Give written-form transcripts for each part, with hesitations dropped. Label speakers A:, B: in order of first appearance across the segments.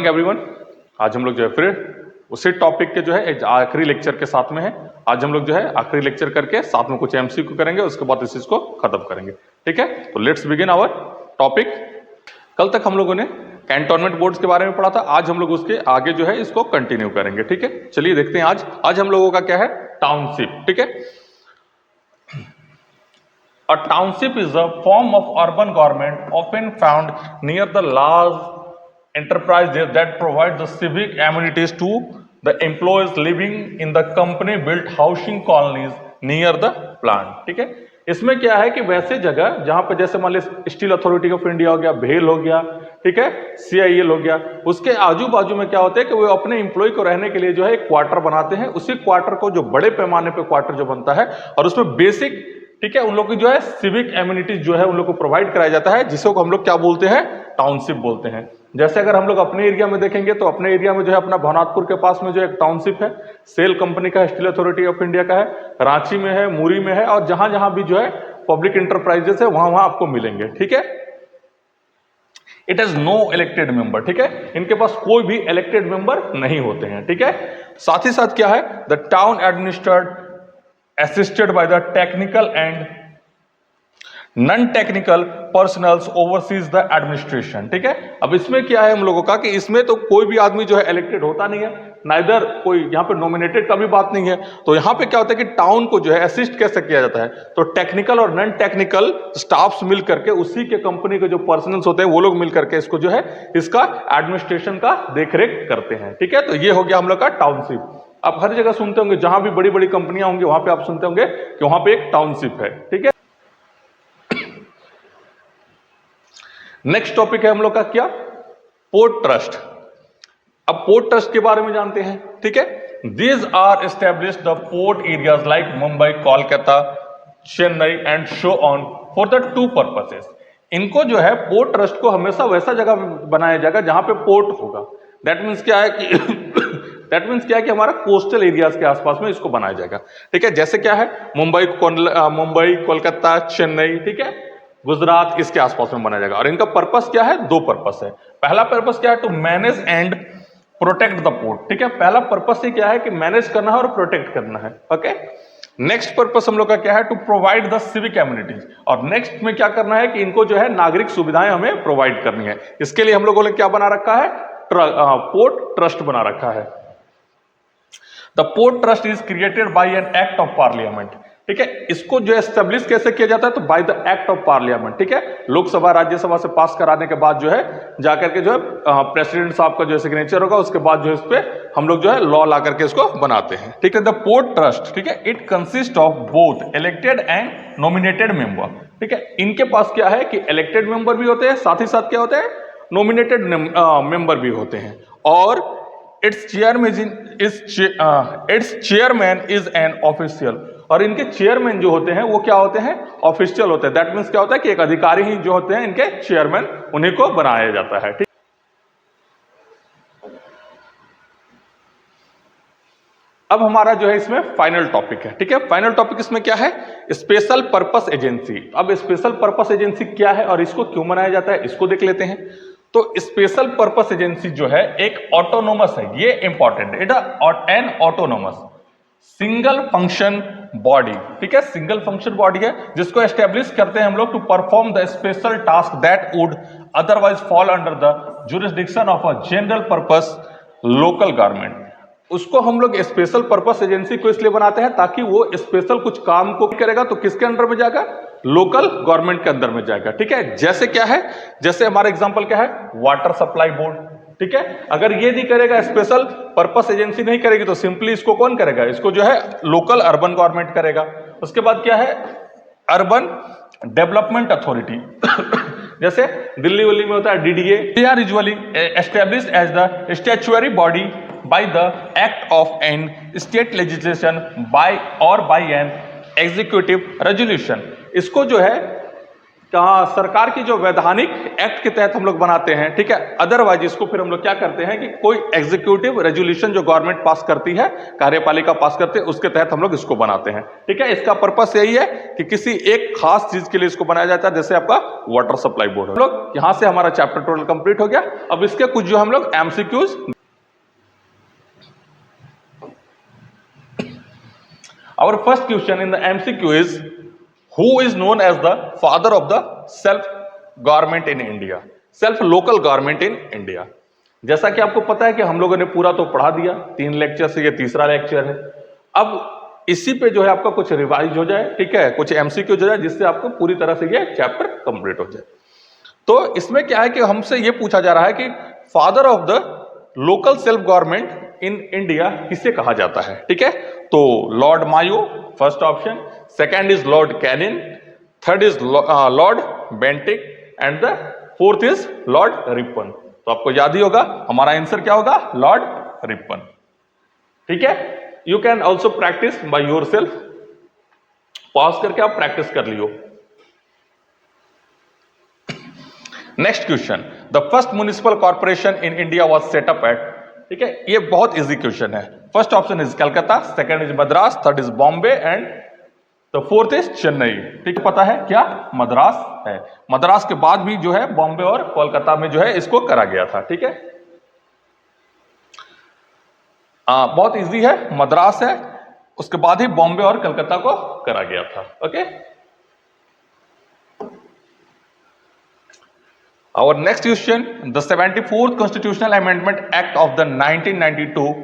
A: Everyone. आज हम लोग जो है फिर उसी टॉपिक के जो है आखिरी लेक्चर के साथ में है। आज हम लोग जो है आखिरी लेक्चर करके साथ में कुछ एमसीक्यू करेंगे, उसके बाद इस चीज को खत्म करेंगे। ठीक है, तो लेट्स बिगिन आवर टॉपिक। कल तक हम लोगों ने कैंटोनमेंट बोर्ड्स के बारे में पढ़ा था, आज हम लोग उसके आगे जो है इसको कंटिन्यू करेंगे। ठीक है, चलिए देखते हैं आज हम लोगों का क्या है, टाउनशिप। ठीक है, A township is a form of urban government often found near the large enterprises that provide the civic amenities to the employees living in the company-built housing colonies near the plant. ठीक है, इसमें क्या है कि वैसे जगह जहां पर जैसे मान लीजिए स्टील अथॉरिटी ऑफ इंडिया हो गया, भेल हो गया, ठीक है, CIL हो गया, उसके आजू बाजू में क्या होता है कि वो अपने एम्प्लॉय को रहने के लिए जो है एक क्वार्टर बनाते हैं। उसी क्वार्टर को जो बड़े पैमाने पे क्वार्टर जो बनता है और उसमें बेसिक, ठीक है, उन लोग की जो है सिविक एमिनिटीज जो है उन लोग को प्रोवाइड कराया जाता है, जिसको हम लोग क्या बोलते हैं, टाउनशिप बोलते हैं। जैसे अगर हम लोग अपने एरिया में देखेंगे तो अपने एरिया में जो है अपना भवनाथपुर के पास में जो एक टाउनशिप है, सेल कंपनी का है, स्टील अथॉरिटी ऑफ इंडिया का है, रांची में है, मुरी में है, और जहां जहां भी जो है पब्लिक इंटरप्राइजेस है वहां वहां आपको मिलेंगे। ठीक है, it has no elected member. ठीक है, इनके पास कोई भी इलेक्टेड मेंबर नहीं होते हैं। ठीक है, साथ ही साथ क्या है, the town administered assisted by the technical and non-technical personals oversees the administration। ठीक है, अब इसमें क्या है हम लोगों का कि इसमें तो कोई भी आदमी जो है इलेक्टेड होता नहीं है, नाइदर कोई यहाँ पे नॉमिनेटेड का भी बात नहीं है। तो यहाँ पे क्या होता है कि टाउन को जो है असिस्ट कैसे किया जाता है, तो टेक्निकल और नॉन टेक्निकल स्टाफ्स मिल करके उसी के कंपनी के जो पर्सनल्स होते हैं वो लोग मिल करके इसको जो है इसका एडमिनिस्ट्रेशन का देखरेख करते हैं। ठीक है, तो ये हो गया हम लोग का टाउनशिप। आप हर जगह सुनते होंगे, जहां भी बड़ी बड़ी कंपनियां होंगी वहां पे आप सुनते होंगे कि वहां पे एक टाउनशिप है। ठीक है, नेक्स्ट टॉपिक है हम लोग का क्या, पोर्ट ट्रस्ट। अब पोर्ट ट्रस्ट के बारे में जानते हैं। ठीक है, these are established the port areas like Mumbai, Kolkata, Chennai and so on for the two purposes. इनको जो है पोर्ट ट्रस्ट को हमेशा वैसा जगह बनाया जाएगा जहां पे पोर्ट होगा। दैट मीन्स क्या है कि हमारा कोस्टल एरियाज के आसपास में इसको बनाया जाएगा। ठीक है, जैसे क्या है मुंबई, कोलकाता, चेन्नई, ठीक है, गुजरात, इसके आसपास में बनाया जाएगा। और इनका पर्पस क्या है, दो पर्पस है। पहला पर्पस क्या है, to manage and protect the port. ठीक है, पहला पर्पस ही क्या है कि मैनेज करना है और प्रोटेक्ट करना है। ओके, नेक्स्ट पर्पस हम लोग का क्या है, to provide the civic amenities. और नेक्स्ट में क्या करना है कि इनको जो है नागरिक सुविधाएं हमें प्रोवाइड करनी है। इसके लिए हम लोगों ने क्या बना रखा है, पोर्ट ट्रस्ट बना रखा है। The port trust is created by an act of parliament. ठीक है, इसको जो एस्टेब्लिश कैसे किया जाता है, तो by the act of parliament. ठीक है, लोकसभा राज्यसभा से पास कराने के बाद जो है जाकर के जो है प्रेसिडेंट साहब का जो सिग्नेचर होगा, उसके बाद जो है इस पे हम लोग जो है लॉ ला करके इसको बनाते हैं। ठीक है, द पोर्ट ट्रस्ट, ठीक है, it consist of both elected and nominated member. ठीक है, इनके पास क्या है कि इलेक्टेड मेंबर भी होते हैं, साथ ही साथ क्या होते हैं, नॉमिनेटेड मेंबर भी होते हैं। और it's chairman is an official. और इनके चेयरमैन जो होते हैं वो क्या होते हैं, ऑफिशियल होते हैं। दैट मीन्स क्या होता है कि एक अधिकारी ही जो होते हैं इनके चेयरमैन, उन्हीं को बनाया जाता है। ठीक, अब हमारा जो है इसमें फाइनल टॉपिक है। ठीक है, फाइनल टॉपिक इसमें क्या है, स्पेशल पर्पस एजेंसी। अब स्पेशल पर्पस एजेंसी क्या है और इसको क्यों बनाया जाता है, इसको देख लेते हैं। तो स्पेशल पर्पस एजेंसी जो है एक ऑटोनोमस है, ये इंपॉर्टेंट है, it N autonomous single function body. ठीक है, सिंगल फंक्शन बॉडी है जिसको एस्टेब्लिश करते हैं हम लोग to perform the special task that would otherwise fall under the jurisdiction of a general purpose local government. उसको हम लोग स्पेशल पर्पस एजेंसी को इसलिए बनाते हैं ताकि वो स्पेशल कुछ काम को करेगा तो किसके अंडर में जाएगा, लोकल गवर्नमेंट के अंदर में जाएगा। ठीक है, जैसे क्या है, जैसे हमारा एग्जांपल क्या है, वाटर सप्लाई बोर्ड। ठीक है, अगर ये नहीं करेगा, स्पेशल पर्पस एजेंसी नहीं करेगी तो सिंपली इसको कौन करेगा, इसको जो है लोकल अर्बन गवर्नमेंट करेगा। उसके बाद क्या है, अर्बन डेवलपमेंट अथॉरिटी जैसे दिल्ली वल्ली में होता है DDA, they are usually established as the statutory body by the act of an state legislation by an executive resolution। इसको जो है सरकार की जो वैधानिक एक्ट के तहत हम लोग बनाते हैं, ठीक है। अदरवाइज इसको फिर हम लोग क्या करते हैं कि कोई एग्जीक्यूटिव रेजोल्यूशन जो गवर्नमेंट पास करती है, कार्यपालिका पास करते है, उसके तहत हम लोग इसको बनाते हैं, ठीक है। इसका पर्पस यही है कि किसी एक खास चीज के लिए इसको बनाया जाता है, जैसे आपका वाटर सप्लाई बोर्ड। हम लोग यहां से हमारा चैप्टर टोटल कंप्लीट हो गया। अब इसके कुछ जो हम लोग MCQs, our first question in the MCQ is who is known as the father of the self government in India, self local government in India। जैसा कि आपको पता है कि हम लोगों ने पूरा तो पढ़ा दिया, 3 लेक्चर से ये तीसरा लेक्चर है। अब इसी पे जो है आपका कुछ रिवाइज हो जाए, ठीक है, कुछ एमसीक्यू हो जाए, जिससे आपको पूरी तरह से ये चैप्टर कंप्लीट हो जाए। तो इसमें क्या है कि हमसे ये पूछा जा रहा है कि father of the local self government in India किसे कहा जाता है, ठीक है। तो Lord Mayo first option, second is Lord Canning, third is Lord Bentinck and the fourth is Lord Ripon. तो आपको याद ही होगा हमारा आंसर क्या होगा, लॉर्ड रिपन, ठीक है। You can also practise by yourself, pause करके आप प्रैक्टिस कर लियो। Next question, the first municipal corporation in India was set up at, ठीक है। ये बहुत इजी क्वेश्चन है। First option is Calcutta, second is Madras, third is Bombay and the fourth is Chennai, ठीक है। पता है क्या, मद्रास है। मद्रास के बाद भी जो है बॉम्बे और कोलकाता में जो है इसको करा गया था, ठीक है। बहुत इजी है, मद्रास है, उसके बाद ही बॉम्बे और कलकत्ता को करा गया था, okay. Our next question, the 74th Constitutional Amendment Act of the 1992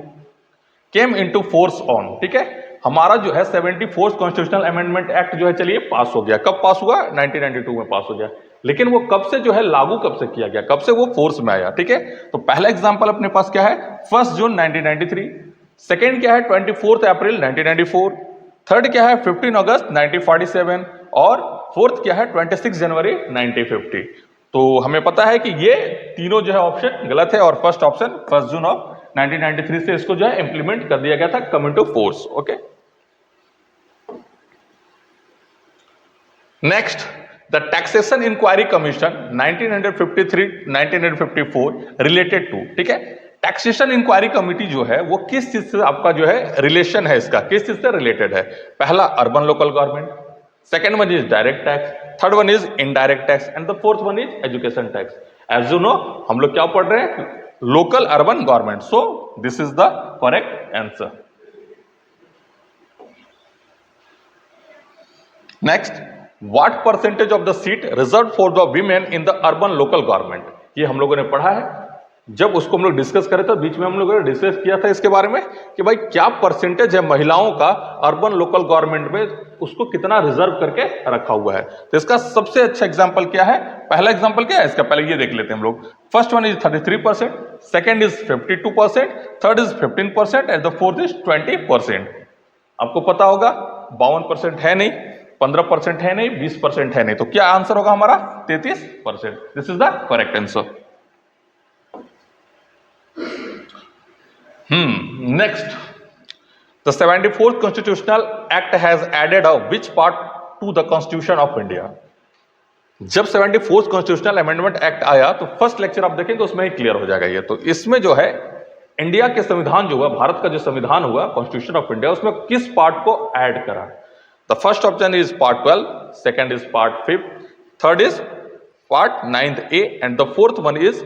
A: came into force on, ठीक है। हमारा जो है 74th Constitutional Amendment Act जो है चलिए पास हो गया। कब पास हुआ, 1992 में पास हो गया। लेकिन वो कब से जो है लागू कब से किया गया, कब से वो फोर्स में आया, ठीक है। तो पहला एग्जांपल अपने पास क्या है, 1 जून 1993, सेकेंड क्या है 24 अप्रैल 1994, थर्ड क्या है 15 अगस्त 1947 और फोर्थ क्या है 26 जनवरी 1950। तो हमें पता है कि ये तीनों जो है ऑप्शन गलत है और फर्स्ट ऑप्शन 1 जून ऑफ 1993 से इसको जो है इंप्लीमेंट कर दिया गया था, come into force, okay. Next, the taxation inquiry commission 1953-1954 related to, ठीक है। टैक्सेशन इंक्वायरी कमिटी जो है वो किस चीज से आपका जो है रिलेशन है, इसका किस चीज से रिलेटेड है। पहला urban local government, second one is direct tax, third one is indirect tax and the fourth one is education tax। as you know हम लोग क्या पढ़ रहे हैं, local urban government, so this is the correct answer। next, what percentage of the seat reserved for the women in the urban local government, ये हम लोगों ने पढ़ा है। जब उसको हम लोग डिस्कस करें तो बीच में हम लोगों ने डिस्कस किया था इसके बारे में कि भाई क्या परसेंटेज है महिलाओं का अर्बन लोकल गवर्नमेंट में, उसको कितना रिजर्व करके रखा हुआ है। तो इसका सबसे अच्छा एग्जांपल क्या है, पहला एग्जांपल क्या है इसका, पहले ये देख लेते हैं हम लोग। First one is 33%, second is 52%, third is 15% and the fourth is 20%। आपको पता होगा 52% है नहीं, 15% है नहीं, 20% है नहीं, तो क्या आंसर होगा हमारा 33%। This is the correct answer. Next, the 74th Constitutional Act has added a which part to the Constitution of India। जब 74th Constitutional Amendment Act आया तो फर्स्ट लेक्चर आप देखें तो उसमें ही क्लियर हो जाएगा ये। तो इसमें जो है इंडिया के संविधान जो हुआ, भारत का जो संविधान हुआ कॉन्स्टिट्यूशन ऑफ इंडिया, उसमें किस पार्ट को ऐड करा। The first option is part 12, second is part 5, third is part 9 A and the fourth one is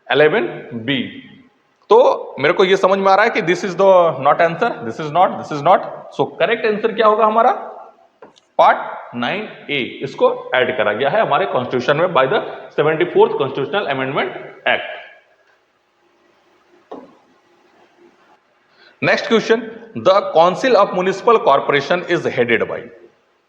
A: 11 B. तो मेरे को ये समझ में आ रहा है कि this is the not answer, this is not, this is not. So correct answer क्या होगा हमारा, पार्ट 9A, इसको ऐड करा गया है हमारे कॉन्स्टिट्यूशन में bye the 74th constitutional amendment act. Next question, the council of municipal corporation is headed by.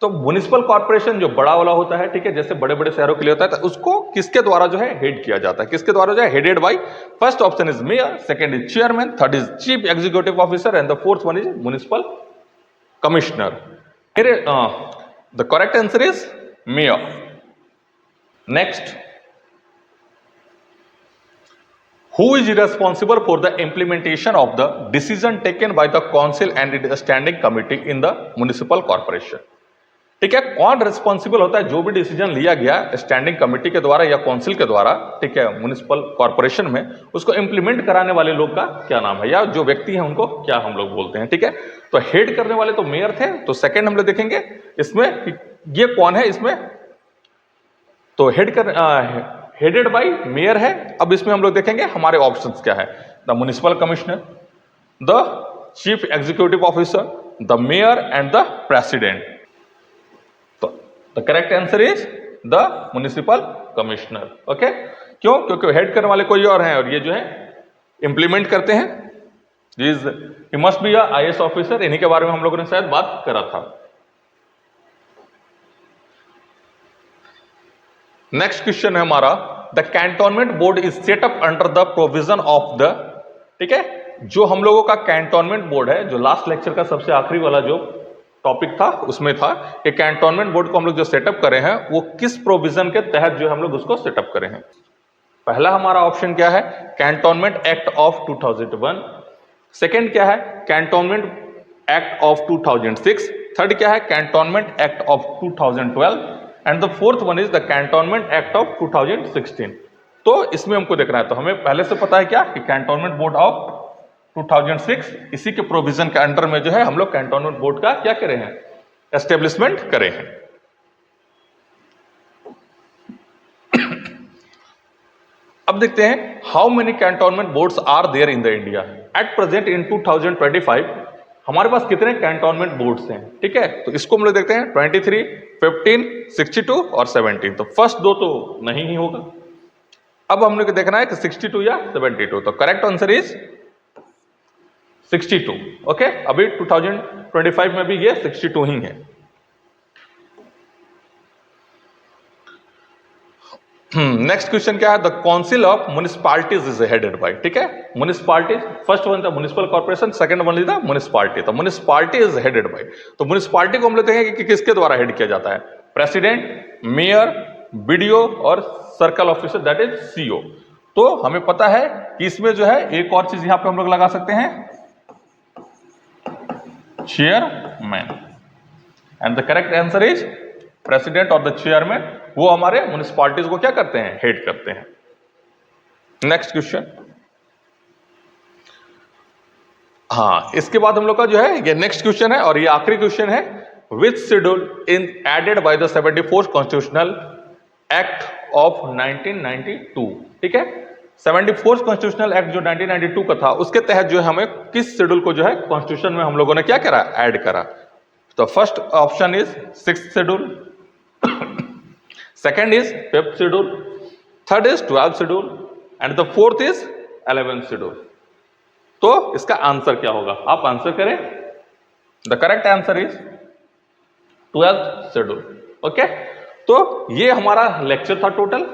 A: तो म्युनिसिपल कॉर्पोरेशन जो बड़ा वाला होता है, ठीक है, जैसे बड़े बड़े शहरों के लिए होता है, तो उसको किसके द्वारा जो है हेड किया जाता है, किसके द्वारा जो है headed by. First option is mayor, second is chairman, third is chief executive officer and the fourth one is municipal commissioner. The correct answer is mayor. Next, who is responsible for the implementation of the decision taken by the council and its standing committee in the municipal corporation। ठीक है। कौन responsible होता है, जो भी decision लिया गया standing committee के द्वारा या काउंसिल के द्वारा, ठीक है, म्युनिसिपल कॉर्पोरेशन में, उसको इंप्लीमेंट कराने वाले लोग का क्या नाम है, या जो व्यक्ति है उनको क्या हम लोग बोलते हैं। ठीक है, तो हेड करने वाले तो मेयर थे, तो सेकंड हम लोग देखेंगे इसमें ये कौन है इसमें, तो हेडेड बाय मेयर है। अब इसमें हम लोग देखेंगे हमारे ऑप्शंस क्या है, the municipal commissioner, the chief executive officer, the mayor and the president. तो the correct answer is the municipal commissioner. Okay, क्यों? क्योंकि हेड करने वाले कोई और हैं और ये जो है इंप्लीमेंट करते हैं। He must be a IAS officer, इन्हीं के बारे में हम लोगों ने शायद बात करा था। नेक्स्ट क्वेश्चन है हमारा, the cantonment board is set up under the provision of the, ठीक है, जो हम लोगों का कैंटोनमेंट बोर्ड है, जो लास्ट लेक्चर का सबसे आखिरी वाला जो टॉपिक था उसमें था कि कैंटोनमेंट बोर्ड को हम लोग जो सेटअप करे हैं वो किस प्रोविजन के तहत जो हम लोग उसको सेटअप करे हैं। पहला हमारा ऑप्शन क्या है, कैंटोनमेंट एक्ट ऑफ 2001। सेकंड क्या है, कैंटोनमेंट एक्ट ऑफ 2006। थर्ड क्या है, cantonment act of 2012 and the fourth one is the cantonment act of 2016। तो इसमें हमको देखना है, तो हमें पहले से पता है क्या कि कैंटोनमेंट बोर्ड ऑफ 2006, इसी के प्रोविजन के अंडर में जो है हम लोग कैंटोनमेंट बोर्ड का क्या करे हैं, एस्टेब्लिशमेंट करे हैं। अब देखते हैं how many cantonment boards are there in the India at present in 2025। हमारे पास कितने कैंटोनमेंट बोर्ड्स हैं, ठीक है, तो इसको हम लोग देखते हैं 23, 15, 62 और 17। तो फर्स्ट दो तो नहीं ही होगा। अब हम लोग देखना है कि 62 या 72, तो करेक्ट आंसर इज 62। ओके, अभी 2025 में भी ये 62 ही है। नेक्स्ट क्वेश्चन क्या है, the council of municipalities is headed by, ठीक है, म्युनिसिपैलिटीज, फर्स्ट वन था municipal corporation, second one is the municipality. तो म्युनिसिपैलिटी इज हेडेड बाय, तो म्युनिसिपैलिटी को हम लोग देखेंगे कि किसके द्वारा हेड किया जाता है, प्रेसिडेंट, मेयर, BDO और circle officer that is CO। तो हमें पता है कि इसमें जो है एक और चीज यहां पे हम लोग लगा सकते हैं, chairman, and the correct answer is president और द चेयरमैन, वो हमारे म्युनिसिपैलिटीज को क्या करते हैं, हेड करते हैं। नेक्स्ट क्वेश्चन, हाँ, इसके बाद हम लोग का जो है ये नेक्स्ट क्वेश्चन है और ये आखिरी क्वेश्चन है, which schedule in added by the 74th constitutional act of 1992, ठीक है, 74th कॉन्स्टिट्यूशनल एक्ट जो 1992 का था उसके तहत जो है हमें किस शेड्यूल को जो है कॉन्स्टिट्यूशन में हम लोगों ने क्या करा, ऐड करा। तो first option is 6th schedule, second is 5th schedule, third is 12th schedule and the fourth is 11th schedule. तो इसका आंसर क्या होगा, आप आंसर करें। The correct answer is 12th schedule. Okay, तो ये हमारा लेक्चर था टोटल।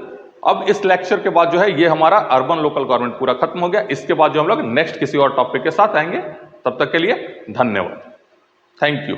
A: अब इस लेक्चर के बाद जो है ये हमारा अर्बन लोकल गवर्नमेंट पूरा खत्म हो गया। इसके बाद जो हम लोग नेक्स्ट किसी और टॉपिक के साथ आएंगे, तब तक के लिए धन्यवाद, थैंक यू।